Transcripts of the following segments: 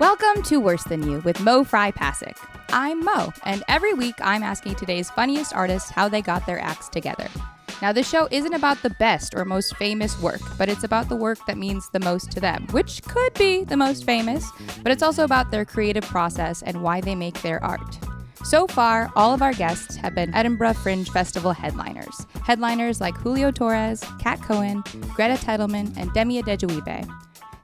Welcome to Worse Than You with Mo Fry Pasick. I'm Mo, and every week I'm asking today's funniest artists how they got their acts together. Now, this show isn't about the best or most famous work, but it's about the work that means the most to them, which could be the most famous, but it's also about their creative process and why they make their art. So far, all of our guests have been Edinburgh Fringe Festival headliners. Headliners like Julio Torres, Kat Cohen, Greta Titelman, and Demi Adejuyibe.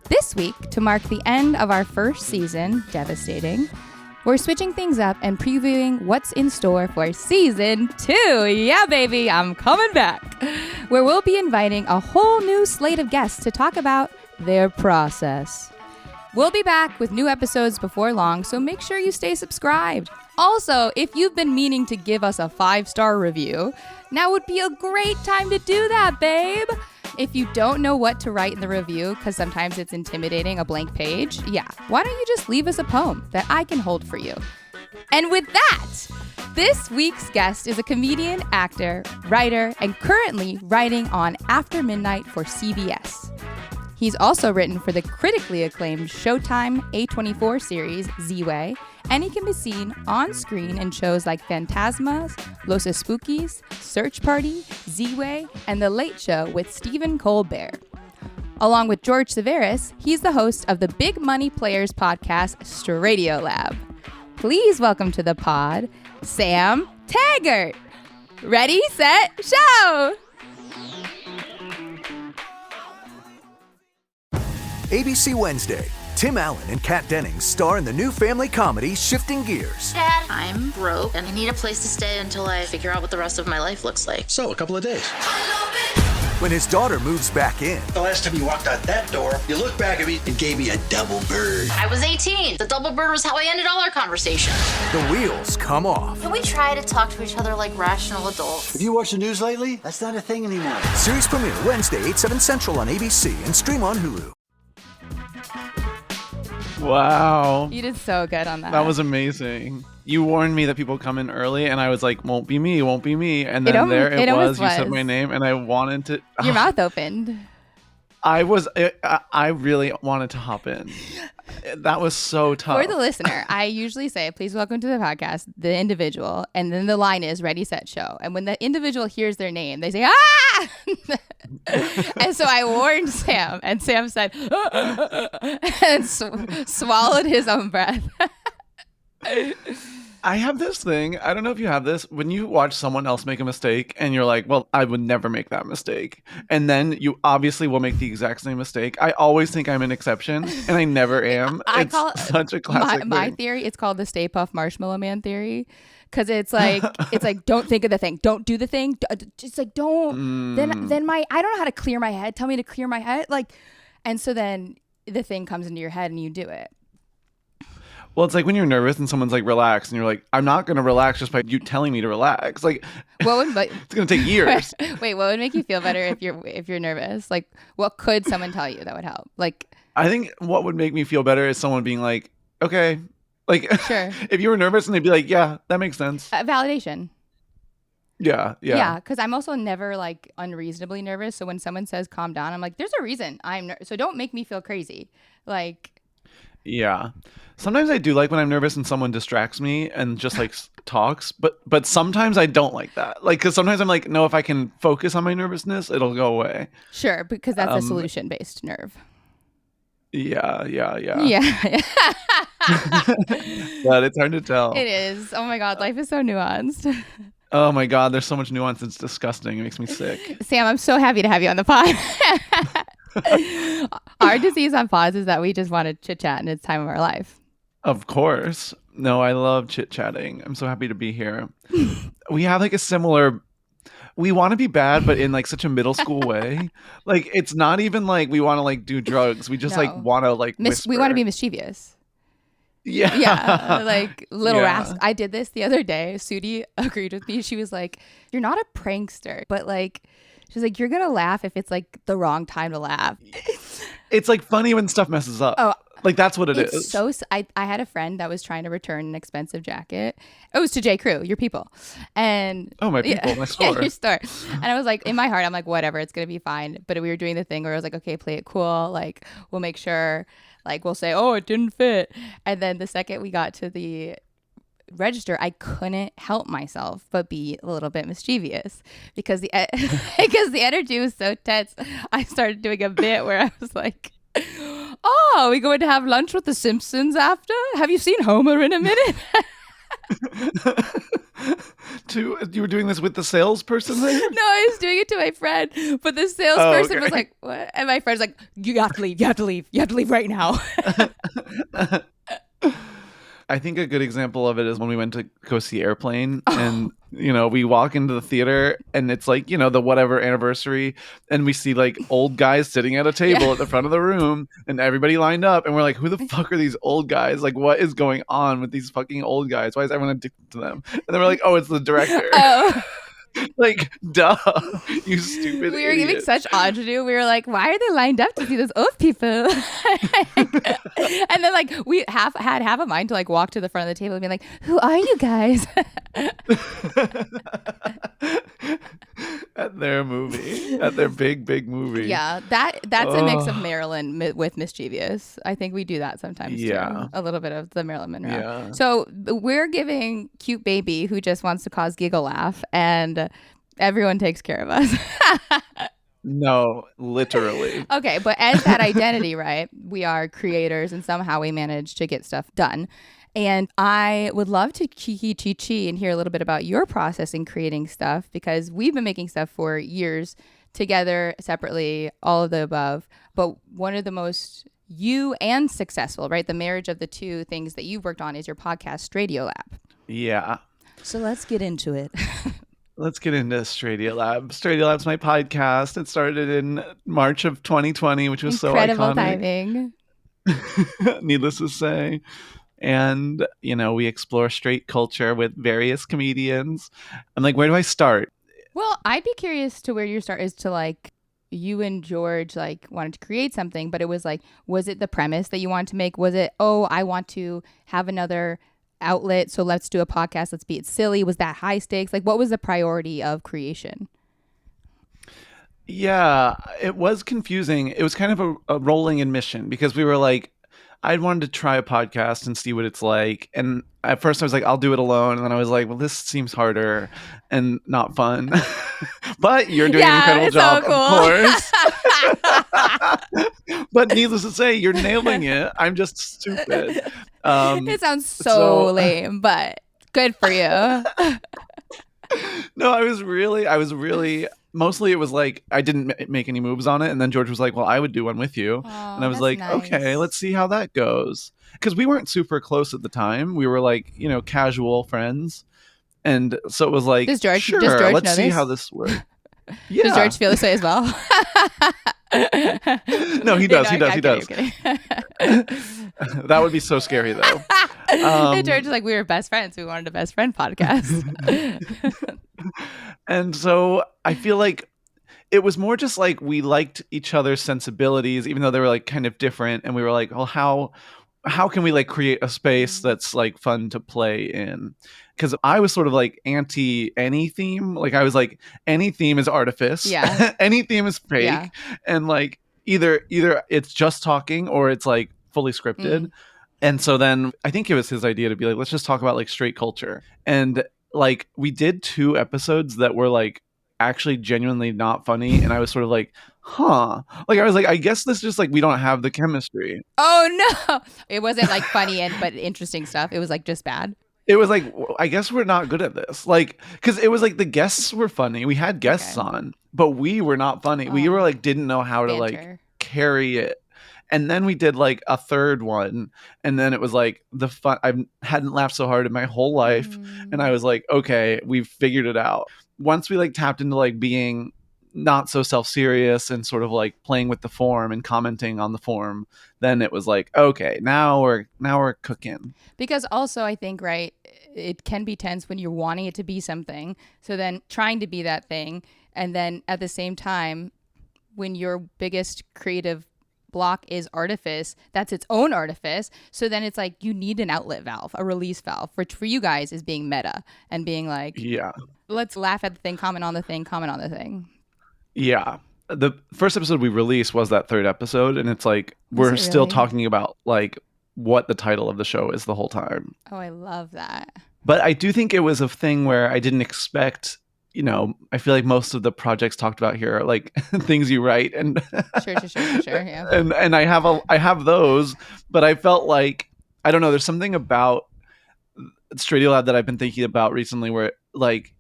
This week, to mark the end of our first season, devastating, we're switching things up and previewing what's in store for season 2. Yeah, baby, I'm coming back. Where we'll be inviting a whole new slate of guests to talk about their process. We'll be back with new episodes before long, so make sure you stay subscribed. Also, if you've been meaning to give us a 5-star review, now would be a great time to do that, babe. If you don't know what to write in the review, because sometimes it's intimidating, a blank page, why don't you just leave us a poem that I can hold for you? And with that, this week's guest is a comedian, actor, writer, and currently writing on After Midnight for CBS. He's also written for the critically acclaimed Showtime A24 series Z-Way, and he can be seen on screen in shows like Phantasmas, Los Spookies, Search Party, Z-Way, and The Late Show with Stephen Colbert. Along with George Severus, he's the host of the Big Money Players podcast, Straightiolab. Please welcome to the pod, Sam Taggart. Ready, set, show! ABC Wednesday. Tim Allen and Kat Dennings star in the new family comedy Shifting Gears. Dad, I'm broke and I need a place to stay until I figure out what the rest of my life looks like. So, a couple of days. When his daughter moves back in. The last time you walked out that door, you looked back at me and gave me a double bird. I was 18. The double bird was how I ended all our conversations. The wheels come off. Can we try to talk to each other like rational adults? Have you watched the news lately? That's not a thing anymore. Series premiere Wednesday, 8/7 Central on ABC and stream on Hulu. Wow. You did so good on that. That was amazing. You warned me that people come in early, and I was like, won't be me. And then there it was. You said my name, and I wanted to... Your mouth opened. I really wanted to hop in. That was so tough. For the listener, I usually say, please welcome to the podcast, the individual, and then the line is ready, set, show. And when the individual hears their name, they say, ah! And so I warned Sam, and Sam said, and swallowed his own breath. I have this thing. I don't know if you have this. When you watch someone else make a mistake and you're like, well, I would never make that mistake. And then you obviously will make the exact same mistake. I always think I'm an exception and I never am. It's such a classic my theory, it's called the Stay Puft Marshmallow Man theory. Because it's like, don't think of the thing. Don't do the thing. Just like, don't. Then I don't know how to clear my head. Tell me to clear my head. And so then the thing comes into your head and you do it. Well, it's like when you're nervous and someone's like, relax, and you're like, I'm not going to relax just by you telling me to relax. Like, it's going to take years. Wait, what would make you feel better if you're nervous? Like, what could someone tell you that would help? Like, I think what would make me feel better is someone being like, okay, like, sure. If you were nervous and they'd be like, yeah, that makes sense. Validation. Yeah. Yeah, because I'm also never like unreasonably nervous. So when someone says calm down, I'm like, there's a reason so don't make me feel crazy. Like. Yeah. Sometimes I do like when I'm nervous and someone distracts me and just like talks, but sometimes I don't like that. Like, because sometimes I'm like, no, if I can focus on my nervousness, it'll go away. Sure, because that's a solution-based nerve. Yeah. But it's hard to tell. It is. Oh my God, life is so nuanced. Oh my God, there's so much nuance. It's disgusting. It makes me sick. Sam, I'm so happy to have you on the pod. Our disease on pods is that we just want to chit chat and it's time of our life. Of course. No, I love chit chatting. I'm so happy to be here. We have like a similar, we want to be bad, but in like such a middle school way. Like, it's not even like we want to like do drugs. We just like want to like whisper. We want to be mischievous. Yeah. Yeah. Like little rascal. I did this the other day. Sudi agreed with me. She was like, you're not a prankster, but like, she's like, you're going to laugh if it's like the wrong time to laugh. It's like funny when stuff messes up. Oh, Like that's what it It's is. so. I had a friend that was trying to return an expensive jacket. It was to J. Crew, your people, and Oh, my people, my store. yeah, your store. And I was like, in my heart, I'm like, whatever, it's gonna be fine. But we were doing the thing where I was like, okay, play it cool. Like we'll make sure. Like we'll say, oh, it didn't fit. And then the second we got to the register, I couldn't help myself but be a little bit mischievous because the because the energy was so tense. I started doing a bit where I was like, "Oh, are we going to have lunch with the Simpsons after? Have you seen Homer in a minute?" You were doing this with the salesperson there? No, I was doing it to my friend, but the salesperson was like, "What?" And my friend's like, "You have to leave. You have to leave. You have to leave right now." I think a good example of it is when we went to go see Airplane and, we walk into the theater and it's like, the whatever anniversary and we see like old guys sitting at a table at the front of the room and everybody lined up and we're like, who the fuck are these old guys? Like, what is going on with these fucking old guys? Why is everyone addicted to them? And then we're like, oh, it's the director. Oh. Like, duh, you stupid We were idiot. giving such ingenue. We were like, why are they lined up to see those old people? And then like we had half a mind to like walk to the front of the table and be like, who are you guys? At their movie, at their big movie. Yeah, that's a mix of Marilyn with mischievous. I think we do that sometimes too. A little bit of the Marilyn Monroe. Yeah. So we're giving cute baby who just wants to cause giggle laugh, and everyone takes care of us. No, literally. Okay, but as that identity, right? We are creators, and somehow we manage to get stuff done. And I would love to chi and hear a little bit about your process in creating stuff, because we've been making stuff for years together, separately, all of the above. But one of the most you and successful, right? The marriage of the two things that you've worked on is your podcast, Straightiolab. Yeah. So let's get into it. Let's get into Straightiolab. Straightiolab's my podcast. It started in March of 2020, which was Incredible so iconic. timing. Needless to say. And, we explore straight culture with various comedians. I'm like, where do I start? Well, I'd be curious to where your start is to like you and George like wanted to create something, but it was like, was it the premise that you wanted to make? Was it, oh, I want to have another outlet, so let's do a podcast, let's be it silly? Was that high stakes? Like, what was the priority of creation? Yeah, it was confusing. It was kind of a rolling admission because we were like, I wanted to try a podcast and see what it's like. And at first I was like, I'll do it alone. And then I was like, well, this seems harder and not fun. But you're doing an incredible job, so cool. Of course. But needless to say, you're nailing it. I'm just stupid. It sounds so lame, but good for you. No, I was really mostly it was like I didn't make any moves on it, and then George was like, well, I would do one with you. And I was like, nice. Okay, let's see how that goes, because we weren't super close at the time. We were like, casual friends, and so it was like, does George let's know see this? how this works. Yeah. Does George feel this way as well? No, he does. I'm He does. kidding. That would be so scary, though. And George is like, we were best friends. We wanted a best friend podcast. And so I feel like it was more just like we liked each other's sensibilities, even though they were like kind of different. And we were like, well, how can we like create a space that's like fun to play in? Because I was sort of like anti any theme. Like I was like, any theme is artifice. Yeah. Any theme is fake. Yeah. And like either it's just talking or it's like fully scripted. And so then I think it was his idea to be like, let's just talk about like straight culture. And like we did 2 episodes that were like actually genuinely not funny. And I was sort of like, huh. Like I was like, I guess this just like we don't have the chemistry. Oh no. It wasn't like funny but interesting stuff. It was like just bad. It was like, I guess we're not good at this. Like, because it was like the guests were funny. We had guests on, but we were not funny. We were like, didn't know how to like carry it. And then we did like a third one. And then it was like the fun. I hadn't laughed so hard in my whole life. And I was like, okay, we've figured it out. Once we like tapped into like being not so self-serious and sort of like playing with the form and commenting on the form, then it was like, okay, now we're cooking. Because also I think, right, it can be tense when you're wanting it to be something. So then trying to be that thing. And then at the same time, when your biggest creative block is artifice. That's its own artifice. So then it's like you need an outlet valve, a release valve, which for you guys is being meta and being like, Yeah. let's laugh at the thing, comment on the thing, comment on the thing. Yeah. The first episode we released was that third episode, and it's like we're still really? talking about like what the title of the show is the whole time. Oh, I love that. But I do think it was a thing where I didn't expect, you know, I feel like most of the projects talked about here are like things you write and Sure, yeah. and I have those, but I felt like, I don't know, there's something about Straightiolab that I've been thinking about recently where like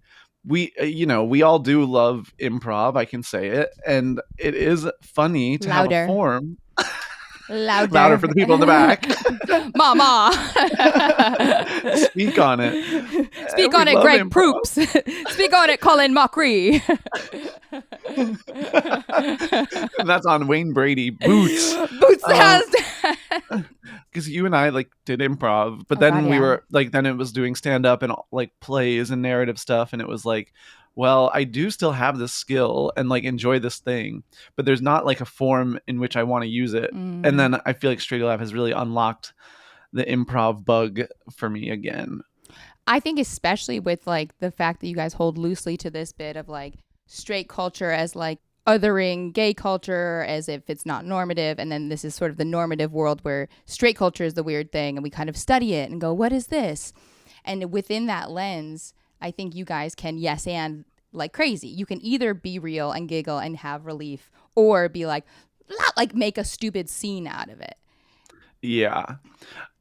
we all do love improv, I can say it, and it is funny to have a form. Louder for the people in the back. Mama. Speak on it. Speak on it, Greg Proops. Speak on it, Colin Mockery. And that's on Wayne Brady. Boots. Boots has. Because you and I like did improv, but then we were like, then it was doing stand up and like plays and narrative stuff, and it was like, well, I do still have this skill and like enjoy this thing, but there's not like a form in which I want to use it. And then I feel like Straightiolab has really unlocked the improv bug for me again. I think especially with like the fact that you guys hold loosely to this bit of like straight culture as like othering gay culture as if it's not normative, and then this is sort of the normative world where straight culture is the weird thing, and we kind of study it and go, what is this? And within that lens, I think you guys can yes and like crazy. You can either be real and giggle and have relief, or be like make a stupid scene out of it. Yeah.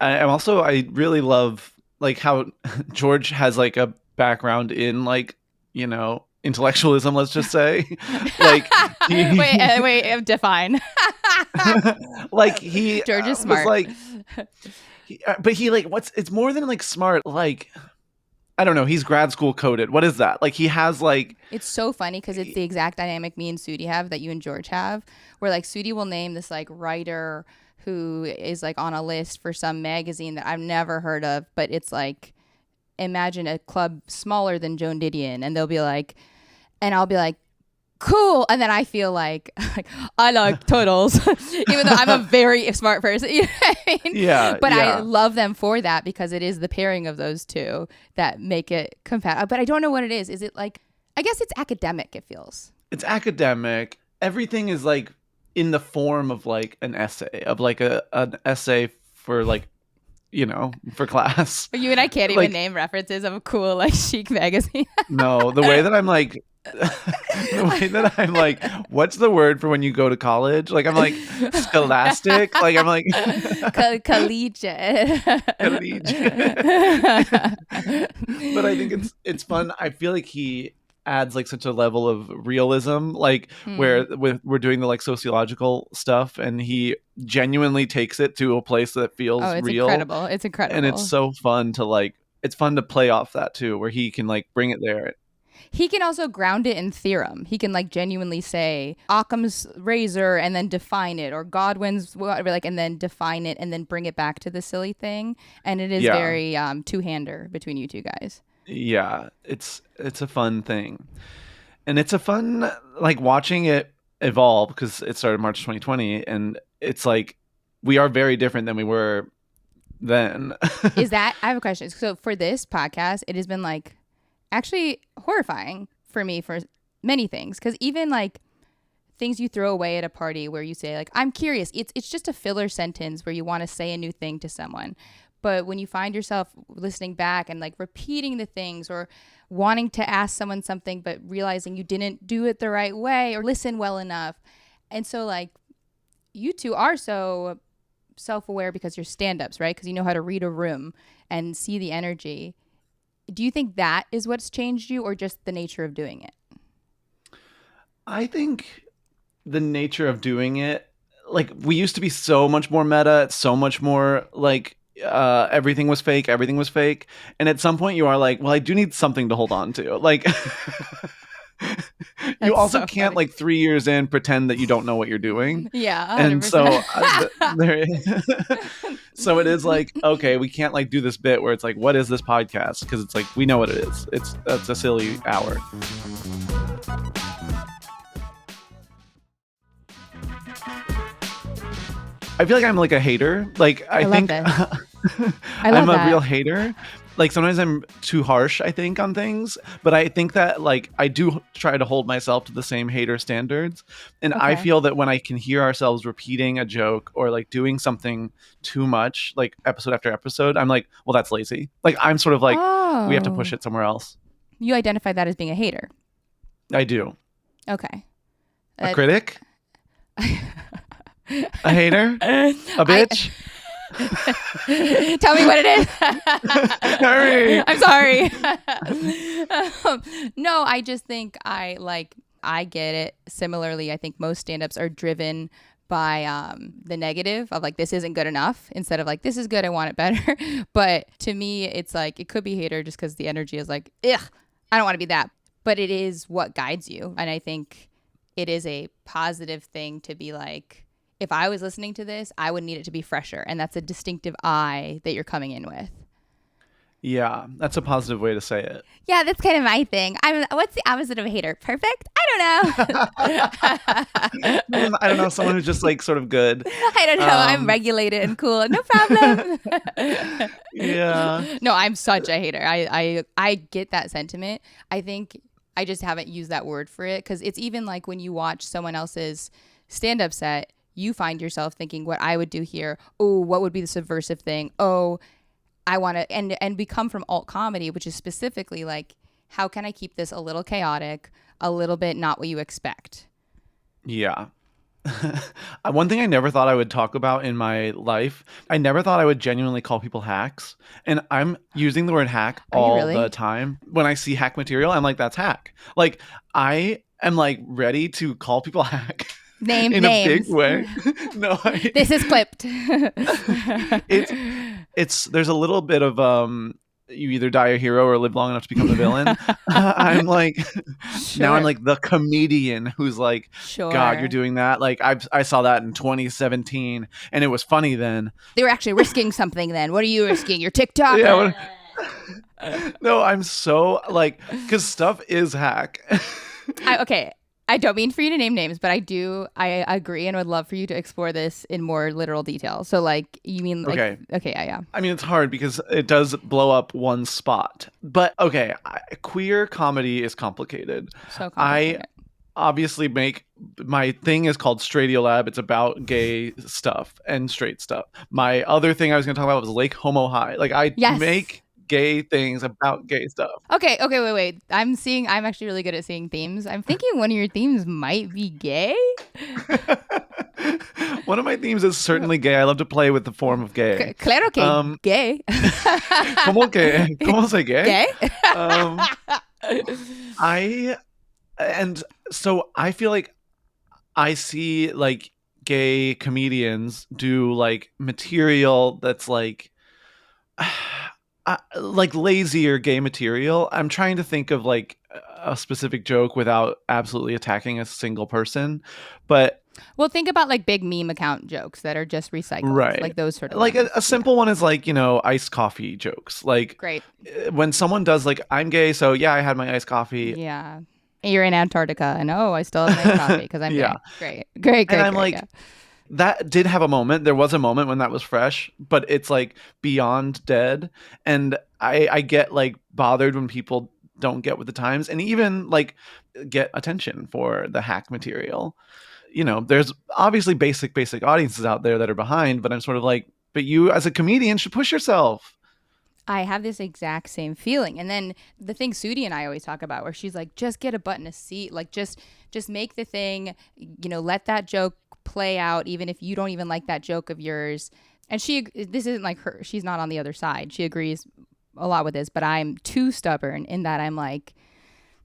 I really love like how George has like a background in like, you know, intellectualism, let's just say. Like wait, define. Like he George is smart. Like but he like it's more than like smart, like I don't know, he's grad school coded. What is that? Like he has like, it's so funny because it's the exact dynamic me and Sudi have that you and George have, where like Sudi will name this like writer who is like on a list for some magazine that I've never heard of, but it's like, imagine a club smaller than Joan Didion, and they'll be like, and I'll be like, cool, and then I feel like I like turtles, even though I'm a very smart person. You know what I mean? Yeah. But I love them for that because it is the pairing of those two that make it compatible. But I don't know what it is. Is it like, I guess it's academic, it feels. It's academic. Everything is like in the form of like an essay, of like an essay for like, you know, for class. But you and I can't even name references of a cool like chic magazine. No, the way that I'm like, what's the word for when you go to college? Like I'm like scholastic. Like I'm like collegiate. But I think it's fun. I feel like he adds like such a level of realism, like where we're doing the like sociological stuff, and he genuinely takes it to a place that feels real. It's incredible, and it's so fun to like. It's fun to play off that too, where he can like bring it there. He can also ground it in theorem. He can like genuinely say Occam's razor and then define it, or Godwin's whatever, like, and then define it and then bring it back to the silly thing. And it is very two-hander between you two guys. Yeah, it's a fun thing, and it's a fun like watching it evolve because it started March 2020, and it's like we are very different than we were then. Is that, I have a question. So for this podcast, it has been like actually horrifying for me for many things, because even like things you throw away at a party where you say like, I'm curious, it's just a filler sentence where you want to say a new thing to someone. But when you find yourself listening back and like repeating the things, or wanting to ask someone something but realizing you didn't do it the right way or listen well enough, and so like you two are so self-aware because you're stand-ups, right? Because you know how to read a room and see the energy. Do you think that is what's changed you, or just the nature of doing it? I think the nature of doing it, like we used to be so much more meta, so much more like everything was fake. And at some point you are like, well, I do need something to hold on to. Like you also can't like 3 years in pretend that you don't know what you're doing. Yeah. 100%. And so so it is like, okay, we can't like do this bit where it's like, what is this podcast? Because it's like, we know what it is. That's a silly hour. I feel like I'm like a hater. Like I love think this. I I'm love a that. real hater. Like sometimes I'm too harsh, I think, on things, but I think that like I do try to hold myself to the same hater standards. And I Okay. feel that when I can hear ourselves repeating a joke or like doing something too much, like episode after episode, I'm like, well, that's lazy. Like I'm sort of like, we have to push Oh. it somewhere else. You identify that as being a hater. I do. Okay. A critic? A hater? A bitch? Tell me what it is. Hurry. I'm sorry. No, I just think I get it. Similarly, I think most stand-ups are driven by the negative of like, this isn't good enough, instead of like, this is good, I want it better. But to me, it's like, it could be hater just because the energy is like, ugh, I don't want to be that. But it is what guides you. And I think it is a positive thing to be like, if I was listening to this, I would need it to be fresher. And that's a distinctive eye that you're coming in with. Yeah, that's a positive way to say it. Yeah, that's kind of my thing. What's the opposite of a hater? Perfect? I don't know. I don't know, someone who's just like sort of good. I don't know. I'm regulated and cool. No problem. Yeah. No, I'm such a hater. I get that sentiment. I think I just haven't used that word for it, because it's even like when you watch someone else's stand-up set, you find yourself thinking, what I would do here. Oh, what would be the subversive thing? Oh, I want to, and we come from alt comedy, which is specifically like, how can I keep this a little chaotic, a little bit not what you expect? Yeah. One thing I never thought I would talk about in my life, I never thought I would genuinely call people hacks. And I'm using the word hack Are you all really? the time. When I see hack material, I'm like, that's hack. Like, I am like ready to call people hack. Name in names. a big way. No, This is clipped. it's there's a little bit of you either die a hero or live long enough to become the villain. I'm like, now I'm like the comedian who's like, Sure. God, you're doing that. Like I saw that in 2017 and it was funny then. They were actually risking something then. What are you risking? Your TikTok? Yeah. No, I'm so like, because stuff is hack. Okay. I don't mean for you to name names, but I agree and would love for you to explore this in more literal detail. So like, you mean like, okay, yeah. I mean, it's hard because it does blow up one spot. But okay, queer comedy is complicated. So complicated. I obviously my thing is called Straightiolab. It's about gay stuff and straight stuff. My other thing I was going to talk about was Lake Homo High. Like I make gay things about gay stuff. Okay, wait. I'm actually really good at seeing themes. I'm thinking one of your themes might be gay. One of my themes is certainly gay. I love to play with the form of gay. Claro que gay. ¿Cómo se gay? Gay? And so I feel like I see like gay comedians do like material that's like lazier gay material. I'm trying to think of like a specific joke without absolutely attacking a single person, but well, think about like big meme account jokes that are just recycled, right? Like those sort of like ones. a simple one is like, you know, iced coffee jokes. Like great when someone does like, I'm gay, so yeah, I had my iced coffee. Yeah, you're in Antarctica, and I still have my iced coffee because I'm gay. Great. And I'm like. That did have a moment. There was a moment when that was fresh, but it's like beyond dead. And I get like bothered when people don't get with the times and even like get attention for the hack material. You know, there's obviously basic audiences out there that are behind, but I'm sort of like, but you as a comedian should push yourself. I have this exact same feeling. And then the thing Sudi and I always talk about, where she's like, just get a butt in a seat. Like just make the thing, you know, let that joke play out, even if you don't even like that joke of yours. And this isn't like her, she's not on the other side. She agrees a lot with this, but I'm too stubborn in that I'm like,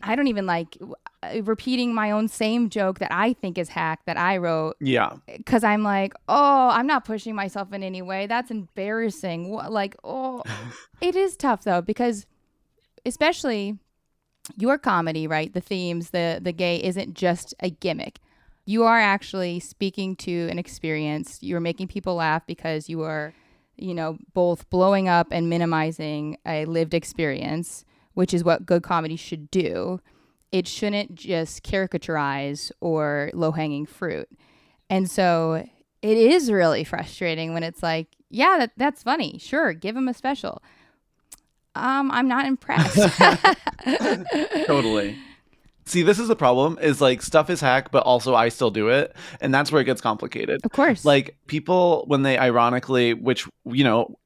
I don't even like repeating my own same joke that I think is hack that I wrote. Yeah. Because I'm like, oh, I'm not pushing myself in any way. That's embarrassing. Like, oh, it is tough though, because especially your comedy, right? The themes, the gay isn't just a gimmick. You are actually speaking to an experience. You're making people laugh because you are, you know, both blowing up and minimizing a lived experience, which is what good comedy should do. It shouldn't just caricaturize or low-hanging fruit. And so It is really frustrating when it's like, yeah, that's funny. Sure, give him a special. I'm not impressed. Totally. See, this is the problem, is like stuff is hack, but also I still do it. And that's where it gets complicated. Of course. Like people, when they ironically, which,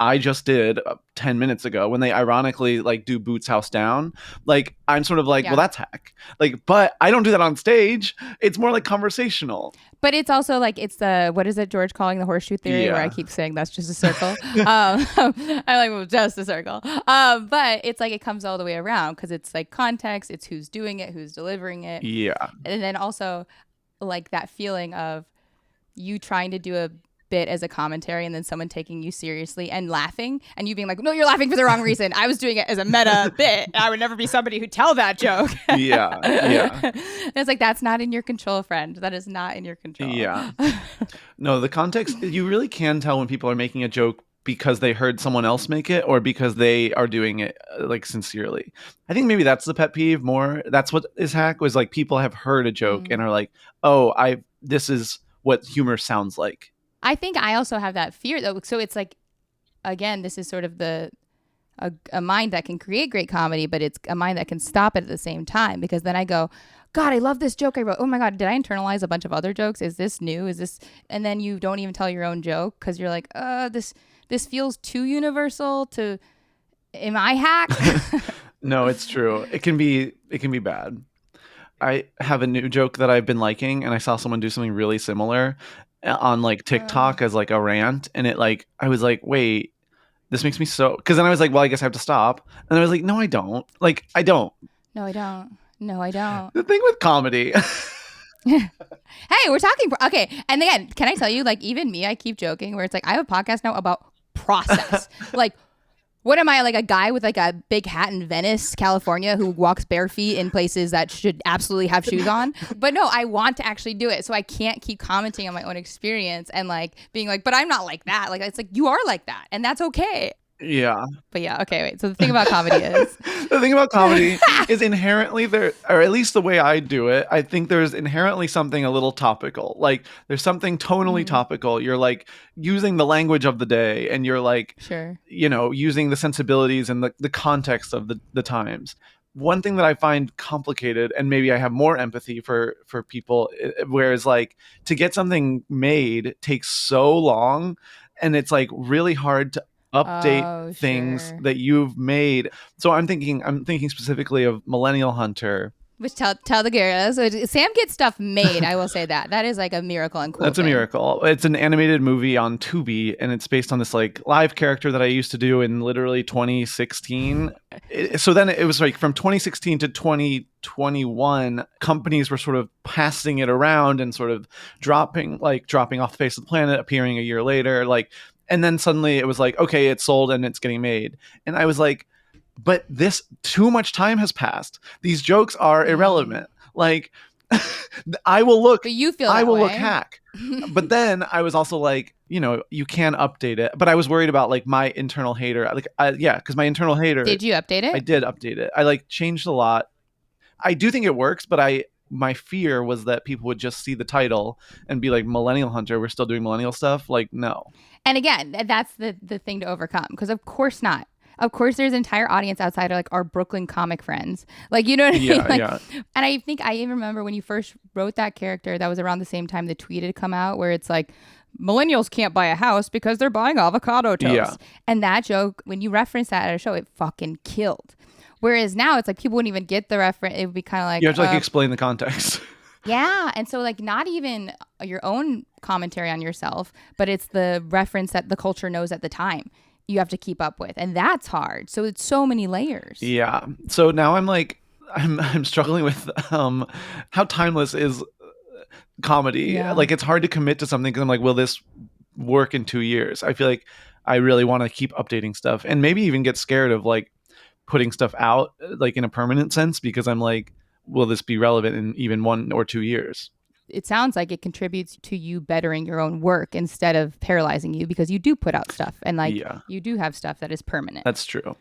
I just did 10 minutes ago, when they ironically like do Boots House Down, like I'm sort of like, Yeah. well, that's hack. Like, but I don't do that on stage. It's more like conversational. But it's also like, it's the, what is it, George calling the horseshoe theory, where I keep saying that's just a circle. I like, well, just a circle. But it's like, it comes all the way around because it's like context, it's who's doing it, who's delivering it. Yeah. And then also like that feeling of you trying to do a bit as a commentary and then someone taking you seriously and laughing and you being like, no, you're laughing for the wrong reason. I was doing it as a meta bit. I would never be somebody who'd tell that joke. Yeah. And it's like, that's not in your control, friend. That is not in your control. Yeah. No, the context, you really can tell when people are making a joke because they heard someone else make it or because they are doing it like sincerely. I think maybe that's the pet peeve more. That's what is hack, was like people have heard a joke and are like, oh, this is what humor sounds like. I think I also have that fear though. So it's like, again, this is sort of a mind that can create great comedy, but it's a mind that can stop it at the same time, because then I go, God, I love this joke I wrote. Oh my God, did I internalize a bunch of other jokes? Is this new? Is this? And then you don't even tell your own joke because you're like, this feels too universal to, am I hack? No, it's true. It can be bad. I have a new joke that I've been liking, and I saw someone do something really similar on like TikTok as like a rant, and it like, I was like, wait, this makes me so, because then I was like, well, I guess I have to stop, and I was like, no, I don't. Like, I don't. No, I don't. The thing with comedy. Hey, we're talking. Okay. And again, can I tell you, like, even me, I keep joking where it's like, I have a podcast now about process. Like, what am I, like a guy with like a big hat in Venice, California, who walks bare feet in places that should absolutely have shoes on? But no, I want to actually do it. So I can't keep commenting on my own experience and like being like, but I'm not like that. Like, it's like, you are like that. And that's okay. Yeah. But yeah, okay, wait. So the thing about comedy is... The thing about comedy is inherently there, or at least the way I do it, I think there's inherently something a little topical. Like there's something tonally topical. You're like using the language of the day, and you're like, sure, using the sensibilities and the context of the times. One thing that I find complicated, and maybe I have more empathy for people, whereas like to get something made takes so long, and it's like really hard to update things that you've made. So I'm thinking specifically of Millennial Hunter. Which tell the girls. So Sam gets stuff made. I will say that is like a miracle and cool. That's a miracle. It's an animated movie on Tubi, and it's based on this like live character that I used to do in literally 2016. So then it was like from 2016 to 2021, companies were sort of passing it around and sort of dropping off the face of the planet, appearing a year later, like. And then suddenly it was like, okay, it's sold and it's getting made. And I was like, but too much time has passed. These jokes are irrelevant. Like, I will look, but you feel I will way. look hack. But then I was also like, you can update it. But I was worried about like my internal hater. Because my internal hater. Did you update it? I did update it. I like changed a lot. I do think it works, but my fear was that people would just see the title and be like, Millennial Hunter, we're still doing millennial stuff. Like, no. And again, that's the thing to overcome, because of course not. Of course, there's an entire audience outside of like our Brooklyn comic friends. Like, you know what I mean? Like, yeah. And I think I even remember when you first wrote that character, that was around the same time the tweet had come out, where it's like, millennials can't buy a house because they're buying avocado toast. Yeah. And that joke, when you reference that at a show, it fucking killed. Whereas now it's like people wouldn't even get the reference. It would be kind of like... You have to like explain the context. Yeah. And so like not even your own commentary on yourself, but it's the reference that the culture knows at the time you have to keep up with. And that's hard. So it's so many layers. Yeah. So now I'm struggling with how timeless is comedy. Yeah. Like it's hard to commit to something because I'm like, will this work in 2 years? I feel like I really want to keep updating stuff and maybe even get scared of like putting stuff out like in a permanent sense, because I'm like, will this be relevant in even 1 or 2 years? It sounds like it contributes to you bettering your own work instead of paralyzing you, because you do put out stuff and like you do have stuff that is permanent. That's true.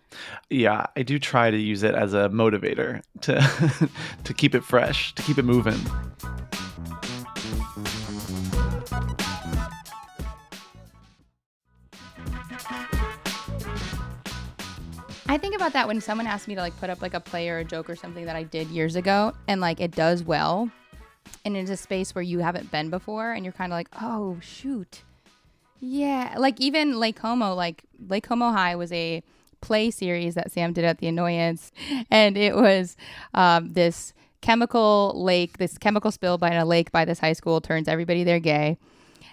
Yeah, I do try to use it as a motivator to to keep it fresh, to keep it moving. I think about that when someone asks me to like put up like a play or a joke or something that I did years ago, and like it does well, and it's a space where you haven't been before, and you're kind of like, oh shoot, yeah. Like even Lake Como High was a play series that Sam did at the Annoyance, and it was this chemical spill by a lake by this high school turns everybody there gay.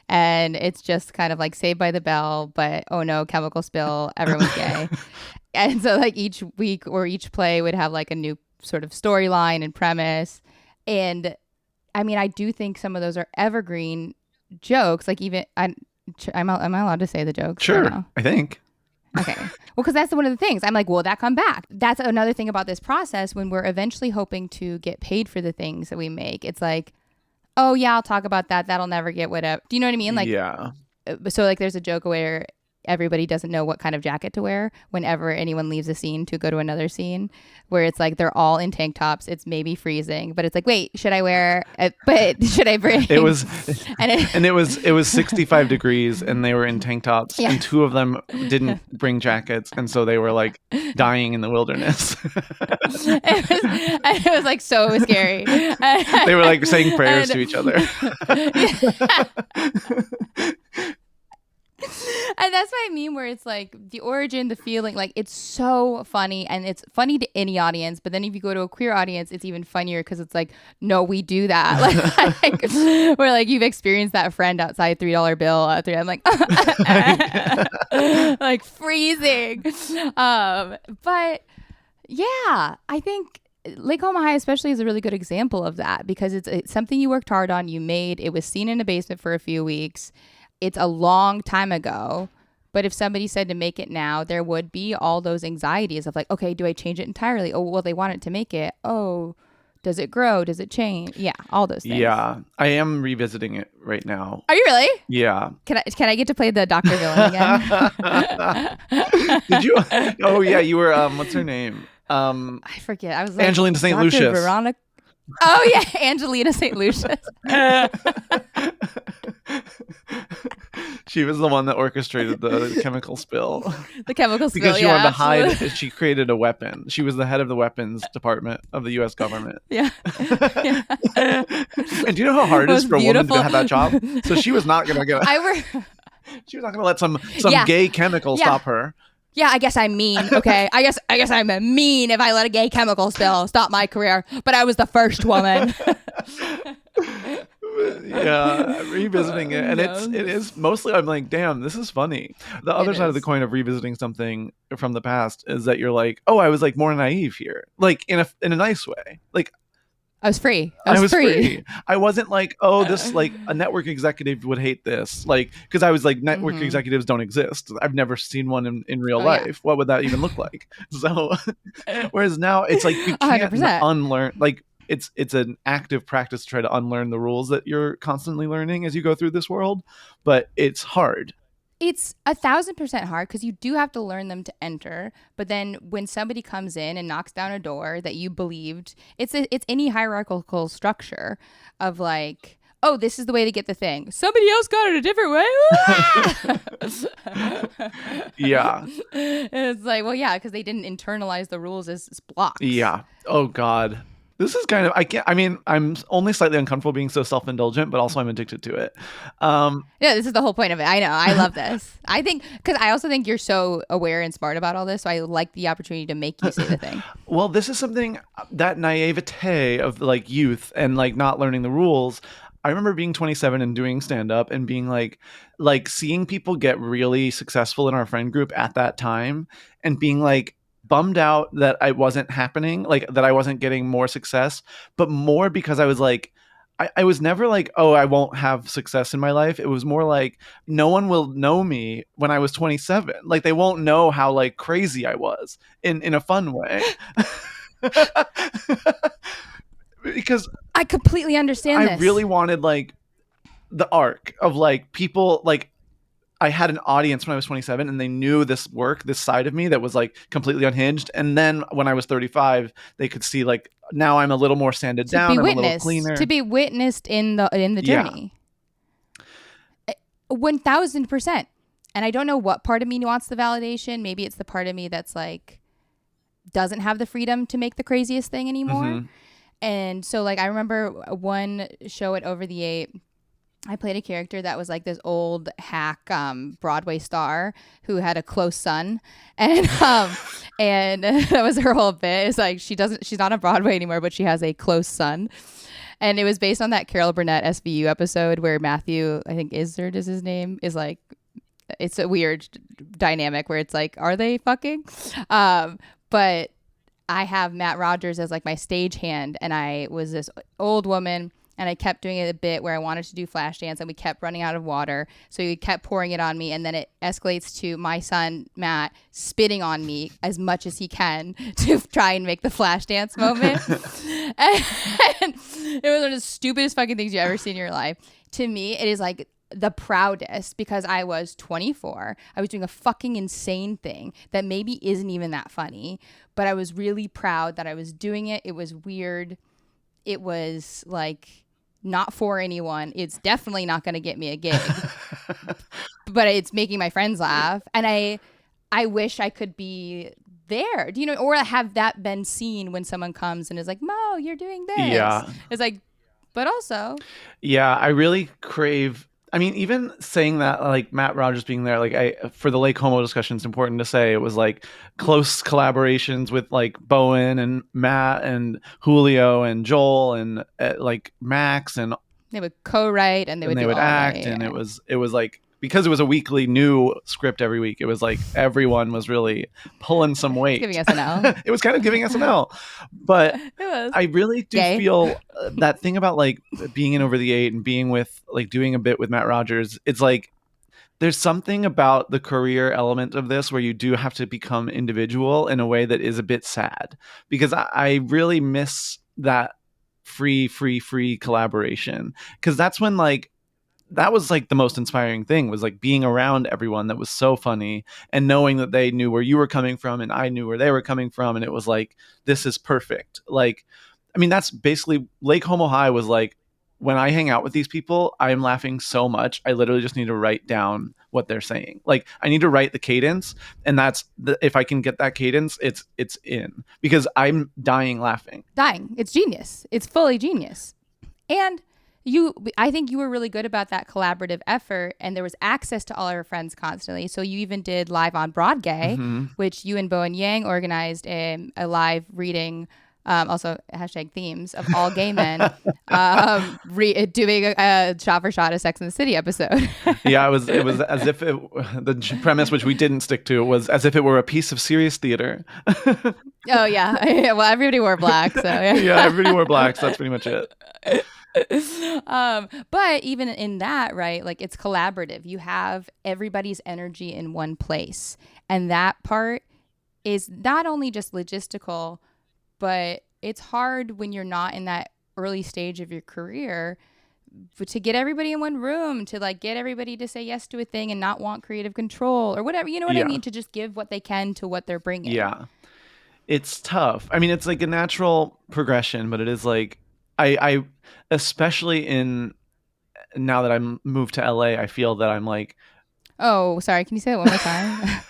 And it's just kind of like Saved by the Bell, but oh no, chemical spill, everyone's gay. And so like each week or each play would have like a new sort of storyline and premise. And I mean, I do think some of those are evergreen jokes. Like even, am I allowed to say the jokes? Sure, I think. Okay. Well, because that's one of the things. I'm like, will that come back? That's another thing about this process when we're eventually hoping to get paid for the things that we make. It's like, oh yeah, I'll talk about that. That'll never get whatever. Do you know what I mean? Like, yeah. So like there's a joke where everybody doesn't know what kind of jacket to wear whenever anyone leaves a scene to go to another scene, where it's like they're all in tank tops. It's maybe freezing, but it's like, wait, should I wear but should I bring it was and it was 65 degrees and they were in tank tops, and two of them didn't bring jackets, and so they were like dying in the wilderness. it was like so scary. They were like saying prayers to each other. And that's what I mean, where it's like the origin, the feeling, like it's so funny, and it's funny to any audience. But then if you go to a queer audience, it's even funnier because it's like, no, we do that. Like where like you've experienced that friend outside $3 bill. I'm like, like freezing. But yeah, I think Lake Como High especially is a really good example of that, because it's something you worked hard on. You made it was seen in a basement for a few weeks. It's a long time ago, but if somebody said to make it now, there would be all those anxieties of like, okay, do I change it entirely? Oh, well, they want it to make it. Oh, does it grow? Does it change? Yeah, all those things. Yeah, I am revisiting it right now. Are you really? Yeah. Can I get to play the Dr. Villain again? Did you? Oh yeah, you were. What's her name? I forget. I was like, Angelina St. Dr. Lucius. Veronica. Oh yeah, Angelina St. Lucius. She was the one that orchestrated the chemical spill. The chemical spill, because she wanted to hide absolutely. it. She created a weapon. She was the head of the weapons department of the U.S. government. Yeah. And do you know how hard it is for a woman to have that job? So she was not going to get. She was not going to let some gay chemical stop her. Yeah, I guess I'm mean. Okay, I guess I'm mean if I let a gay chemical spill stop my career. But I was the first woman. Yeah, revisiting it, and it is mostly, I'm like, damn, this is funny. The other side of the coin of revisiting something from the past is that you're like, oh, I was like more naive here, like in a nice way. Like I was free. I was free. I wasn't like, oh, this like a network executive would hate this, like, because I was like, network executives don't exist. I've never seen one in real life. Yeah. What would that even look like? So, whereas now it's like you can't 100%. Unlearn, like. It's an active practice to try to unlearn the rules that you're constantly learning as you go through this world, but it's hard. It's 1,000% hard because you do have to learn them to enter. But then when somebody comes in and knocks down a door that you believed, it's any hierarchical structure of like, oh, this is the way to get the thing. Somebody else got it a different way. Yeah. It's like, well, yeah, because they didn't internalize the rules as blocks. Yeah. Oh God. This is kind of, I'm only slightly uncomfortable being so self-indulgent, but also I'm addicted to it. Yeah, this is the whole point of it. I know. I love this. I think, because I also think you're so aware and smart about all this. So I like the opportunity to make you say the thing. Well, this is something, that naivete of like youth and like not learning the rules. I remember being 27 and doing stand-up and being like seeing people get really successful in our friend group at that time and being like, bummed out that I wasn't happening, like that I wasn't getting more success, but more because I was like, I was never like, oh, I won't have success in my life. It was more like, no one will know me when I was 27. Like they won't know how like crazy I was in a fun way. Because I completely understand I really wanted like the arc of like people like, I had an audience when I was 27 and they knew this side of me that was like completely unhinged. And then when I was 35, they could see like, now I'm a little more sanded down. I'm a little cleaner. To be witnessed in the journey. Yeah. 1,000%. And I don't know what part of me wants the validation. Maybe it's the part of me that's like, doesn't have the freedom to make the craziest thing anymore. Mm-hmm. And so like I remember one show at Over the Eight, I played a character that was like this old hack Broadway star who had a close son, and that was her whole bit. It's like she's not on Broadway anymore, but she has a close son, and it was based on that Carol Burnett SVU episode where Matthew, I think Izzard is his name, is like, it's a weird dynamic where it's like, are they fucking? But I have Matt Rogers as like my stagehand, and I was this old woman. And I kept doing it a bit where I wanted to do flash dance, and we kept running out of water. So he kept pouring it on me, and then it escalates to my son, Matt, spitting on me as much as he can to try and make the flash dance moment. And it was one of the stupidest fucking things you ever see in your life. To me, it is like the proudest because I was 24. I was doing a fucking insane thing that maybe isn't even that funny, but I was really proud that I was doing it. It was weird. It was like not for anyone. It's definitely not going to get me a gig, but it's making my friends laugh. And I wish I could be there, you know, or have that been seen when someone comes and is like, Mo, you're doing this. Yeah. It's like, but also. Yeah, I really crave. I mean, even saying that, like Matt Rogers being there, like for the Lake Como discussion, it's important to say it was like close collaborations with like Bowen and Matt and Julio and Joel and like Max, and they would co-write and they would act, day, and it was like, because it was a weekly new script every week, it was like everyone was really pulling some weight. Giving SNL. It was kind of giving SNL, but I really do feel that thing about like being in Over the Eight and being with like doing a bit with Matt Rogers. It's like there's something about the career element of this where you do have to become individual in a way that is a bit sad, because I really miss that free collaboration, because that's when like that was like the most inspiring thing, was like being around everyone that was so funny and knowing that they knew where you were coming from and I knew where they were coming from, and it was like, this is perfect. Like, I mean, that's basically Lake Como High was like, when I hang out with these people, I'm laughing so much I literally just need to write down what they're saying. Like, I need to write the cadence, and that's if I can get that cadence, it's in, because I'm dying laughing. It's genius. It's fully genius. And I think you were really good about that collaborative effort, and there was access to all our friends constantly. So you even did Live on Broadgay, which you and Bowen Yang organized a live reading, also hashtag themes of all gay men, doing a shot for shot of Sex and the City episode. Yeah, it was as if the premise, which we didn't stick to, was as if it were a piece of serious theater. Oh yeah. Well, everybody wore black, so yeah. Yeah, everybody wore black, so that's pretty much it. But even in that, right, like it's collaborative. You have everybody's energy in one place, and that part is not only just logistical, but it's hard when you're not in that early stage of your career, but to get everybody in one room, to like get everybody to say yes to a thing and not want creative control or whatever, you know what I mean, to just give what they can to what they're bringing. Yeah, it's tough. I mean, it's like a natural progression, but it is like I especially in now that I'm moved to LA, I feel that I'm like, oh, sorry, can you say that one more time?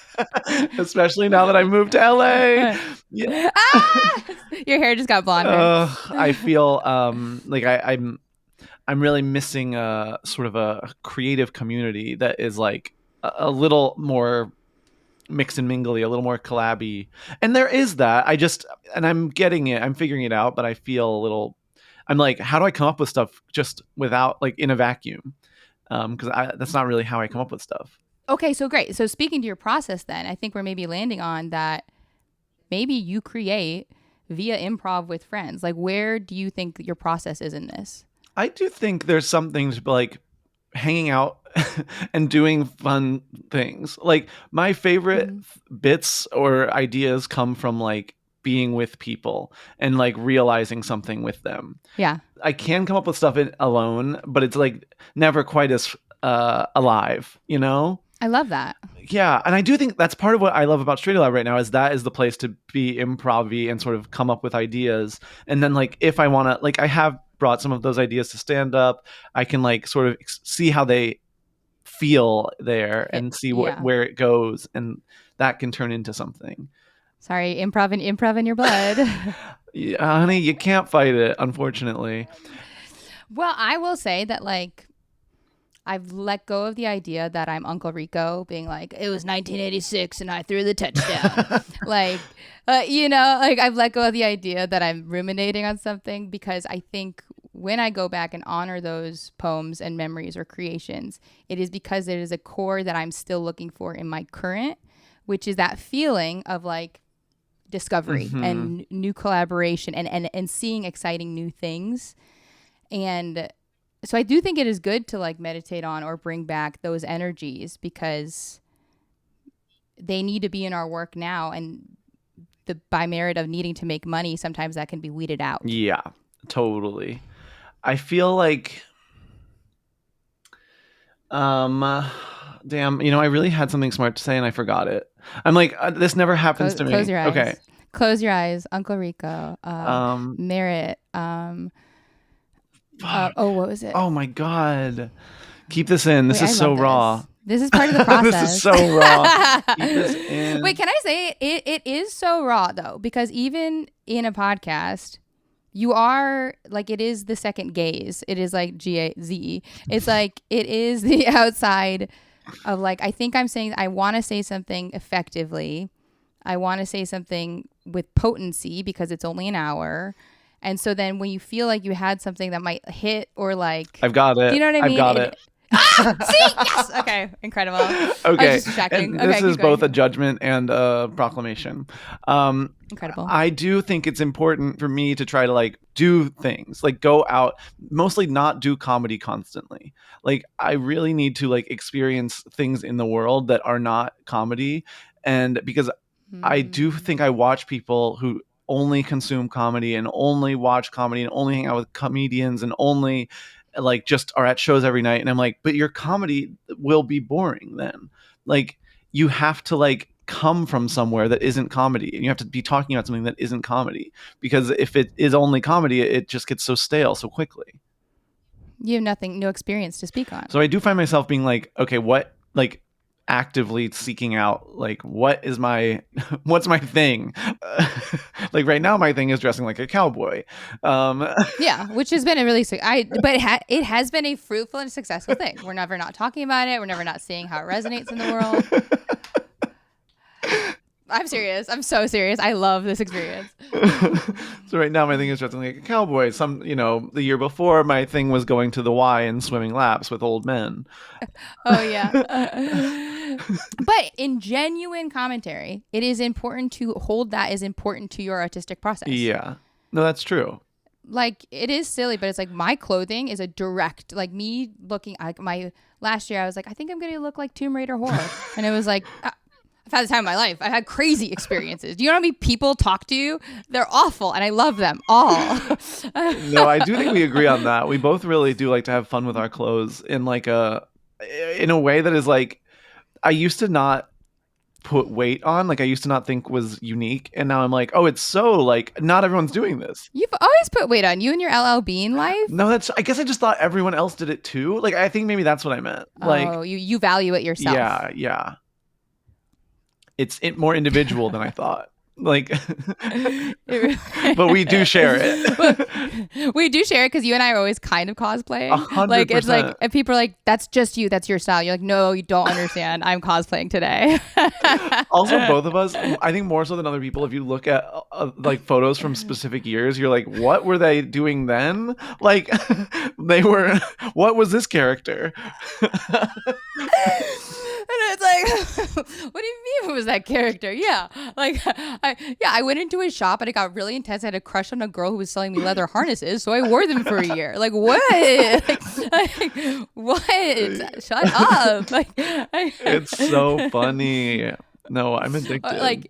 Especially now that I moved to LA. Yeah. Your hair just got blonde. I feel like I'm really missing a sort of a creative community that is like a little more mix and mingly, a little more collabby. And there is that. I'm getting it. I'm figuring it out, but I feel a little, I'm like, how do I come up with stuff just without like in a vacuum? Because that's not really how I come up with stuff. Okay, so great. So speaking to your process then, I think we're maybe landing on that maybe you create via improv with friends. Like, where do you think your process is in this? I do think there's something to like hanging out and doing fun things. Like my favorite bits or ideas come from like being with people and like realizing something with them. Yeah. I can come up with stuff alone, but it's like never quite as alive, you know? I love that. Yeah. And I do think that's part of what I love about Straightiolab right now, is that is the place to be improv-y and sort of come up with ideas. And then like, if I want to, like, I have brought some of those ideas to stand up, I can like sort of see how they feel there and see where it goes. And that can turn into something. Sorry, improv in your blood. Yeah, honey, you can't fight it, unfortunately. Well, I will say that like I've let go of the idea that I'm Uncle Rico being like, it was 1986 and I threw the touchdown. Like, like I've let go of the idea that I'm ruminating on something, because I think when I go back and honor those poems and memories or creations, it is because there is a core that I'm still looking for in my current, which is that feeling of like discovery and new collaboration and seeing exciting new things. And so I do think it is good to like meditate on or bring back those energies, they need to be in our work now. And by merit of needing to make money, sometimes that can be weeded out. Yeah, totally. I feel like, damn, I really had something smart to say and I forgot it. I'm like, this never happens to me. Close your eyes. Okay. Close your eyes, Uncle Rico. Merit. What was it? Oh my God. Keep this in. This Wait, is so raw. This is part of the process. This is so raw. Keep this in. Wait, can I say it is so raw though? Because even in a podcast, you are like, it is the second gaze. It is like GAZE. It's like, it is the outside of like, I think I'm saying, I want to say something effectively. I want to say something with potency because it's only an hour. And so then when you feel like you had something that might hit or like... I've got it. Do you know what I mean? I've got it. See? Yes! Okay. Incredible. Okay. And this is both a judgment and a proclamation. Incredible. I do think it's important for me to try to like do things, like go out, mostly not do comedy constantly. Like I really need to like experience things in the world that are not comedy. And because I do think I watch people who only consume comedy and only watch comedy and only hang out with comedians and only like just are at shows every night. And I'm like, but your comedy will be boring then. Like you have to like come from somewhere that isn't comedy and you have to be talking about something that isn't comedy, because if it is only comedy, it just gets so stale so quickly. You have no experience to speak on. So I do find myself being like, okay, what, like actively seeking out like what's my thing. Like right now my thing is dressing like a cowboy. Yeah, which has been a really it has been a fruitful and successful thing. We're never not talking about it. We're never not seeing how it resonates in the world. I'm serious. I'm so serious. I love this experience. So right now my thing is dressing like a cowboy. The year before my thing was going to the Y and swimming laps with old men. Oh yeah. But in genuine commentary, it is important to hold that as important to your artistic process. Yeah. No, that's true. Like it is silly, but it's like my clothing is a direct, like me looking like my last year, I was like, I think I'm going to look like Tomb Raider horror. And it was like, I've had the time of my life. I've had crazy experiences. Do you know how many people talk to you? They're awful, and I love them all. No, I do think we agree on that. We both really do like to have fun with our clothes in a way that is like, I used to not put weight on. Like I used to not think was unique, and now I'm like, oh, it's so like not everyone's doing this. You've always put weight on. You and your LL Bean life. No, I guess I just thought everyone else did it too. Like I think maybe that's what I meant. Like, you value it yourself. Yeah. It's more individual than I thought. Like, but we do share it. We do share it because you and I are always kind of cosplaying. 100%. Like it's like, and people are like, "That's just you. That's your style." You're like, "No, you don't understand. I'm cosplaying today." Also, both of us, I think more so than other people, if you look at like photos from specific years, you're like, "What were they doing then?" Like, what was this character? And it's like, what do you mean it was that character? Yeah. Like, I went into his shop and it got really intense. I had a crush on a girl who was selling me leather harnesses. So I wore them for a year. Like, what? What? Shut up. Like, it's so funny. No, I'm addicted.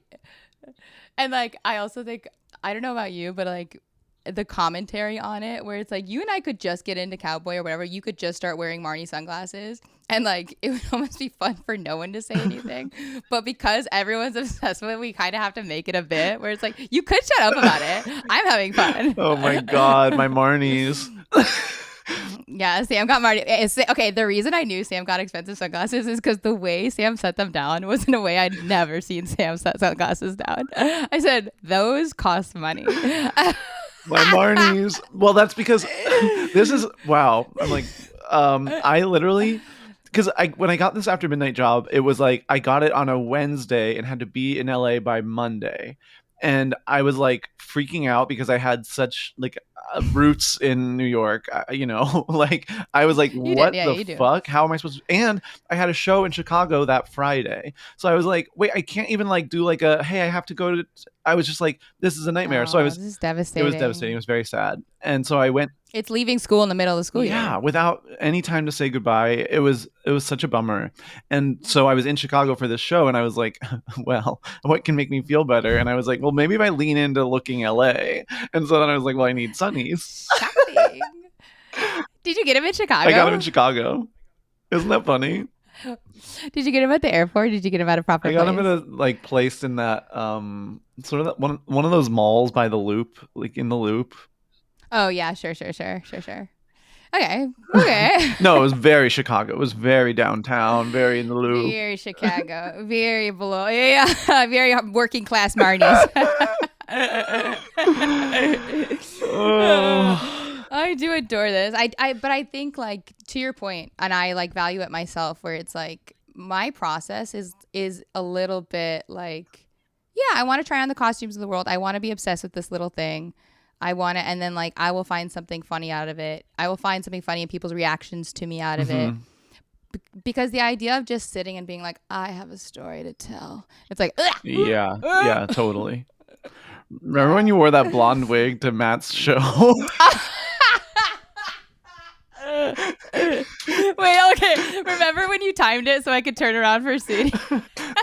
I also think, I don't know about you, but like, the commentary on it where it's like you and I could just get into cowboy or whatever, you could just start wearing Marnie sunglasses and like it would almost be fun for no one to say anything. But because everyone's obsessed with it, we kind of have to make it a bit where it's like you could shut up about it. I'm having fun. Oh my god, my Marnies. Yeah, Sam got Marty. Okay, the reason I knew Sam got expensive sunglasses is because the way Sam set them down was in a way I'd never seen Sam set sunglasses down. I said, those cost money. My Marnies. Well, that's because this is wow. I'm like, I literally, because when I got this after midnight job, it was like I got it on a Wednesday and had to be in LA by Monday, and I was like freaking out because I had such like roots in New York. Like I was like, what the fuck? How am I supposed to? And I had a show in Chicago that Friday, so I was like, wait, I can't even like do like a hey, I have to go to. I was just like, this is a nightmare. So this is devastating. It was devastating. It was very sad. And so I went. It's leaving school in the middle of the school year. Yeah, without any time to say goodbye. It was such a bummer. And so I was in Chicago for this show, and I was like, well, what can make me feel better? And I was like, well, maybe if I lean into looking LA. And so then I was like, well, I need sunnies. Shocking. Did you get him in Chicago? I got him in Chicago. Isn't that funny? Did you get him at the airport? Did you get him at a proper place? I got him at a like place in that sort of that one of those malls by the Loop, like in the Loop. Oh yeah, sure. Okay. No, it was very Chicago. It was very downtown, very in the Loop. Very Chicago, very below. Yeah, very working class Marnies. I do adore this. But I think like to your point, and I like value it myself, where it's like my process is a little bit like, yeah, I want to try on the costumes of the world. I want to be obsessed with this little thing. And then like I will find something funny out of it. I will find something funny in people's reactions to me out of it. Because the idea of just sitting and being like, I have a story to tell. It's like, ugh, yeah, totally. Remember when you wore that blonde wig to Matt's show? Wait, okay. Remember when you timed it so I could turn around for Sudi?